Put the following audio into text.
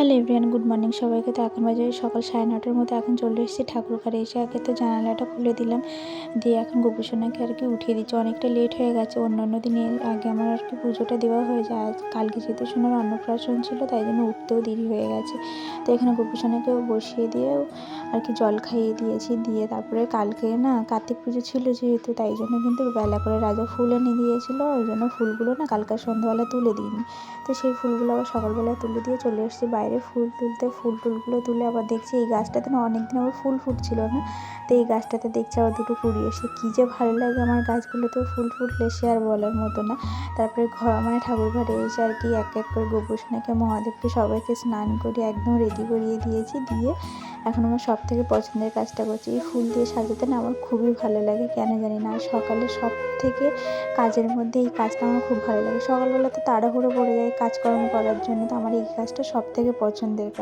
Hello everyone, good morning সবাইকে। তো এখন বাজে সকাল 9:30টার মতো। এখন চলে এসেছি ঠাকুর ঘরে। এসে আগে তো জানালাটা খুলে দিলাম, দিয়ে এখন গোপুসোনাকে আর কি উঠিয়ে দিচ্ছি। অনেকটা লেট হয়ে গেছে, অন্যান্য দিনে আগে আমার আর কি পুজোটা দেওয়া হয়ে যায়। আজ কালকে যেহেতু সোনার অন্নপ্রাশন ছিল, তাই জন্য উঠতেও দেরি হয়ে গেছে। তো এখানে গোপুসোনাকেও বসিয়ে দিয়েও আর কি জল খাইয়ে দিয়েছি। দিয়ে তারপরে কালকে না কার্তিক পুজো ছিল যেহেতু, তাই জন্য কিন্তু বেলা করে রাজা ফুল এনে দিয়েছিলো। ওই জন্য ফুলগুলো না কালকে সন্ধ্যাবেলা তুলে দিইনি। তো সেই ফুলগুলো আবার সকালবেলা তুলে দিয়ে চলে এসেছি বাইরে ফুল তুলতে। ফুল টুলগুলো তুলে আবার দেখছি এই গাছটাতে না অনেকদিন আবার ফুল ফুটছিল না, তো এই গাছটাতে দেখছি আবার দুটো কুড়ি এসে। কী যে ভালো লাগে আমার গাছগুলোতে ফুল ফুটলে, সে আর বলার মতো না। তারপরে মানে ঠাকুর ঘরে এসে আর কি এক এক করে গোপুসোনাকে, মহাদেবকে সবাইকে স্নান করে একদম রেডি করিয়ে দিয়েছি। দিয়ে এখন আমার সব থেকে পছন্দের কাজটা করছি। এই ফুল দিয়ে সাজাতে না আমার খুবই ভালো লাগে, কেন জানি না। আর সকালে সব থেকে কাজের মধ্যে এই কাজটা আমার খুব ভালো লাগে। সকালবেলা তো তাড়াহুড়ো পড়ে যায় কাজকর্ম করার জন্য, তো আমার এই কাজটা সব থেকে পছন্দের কাজ।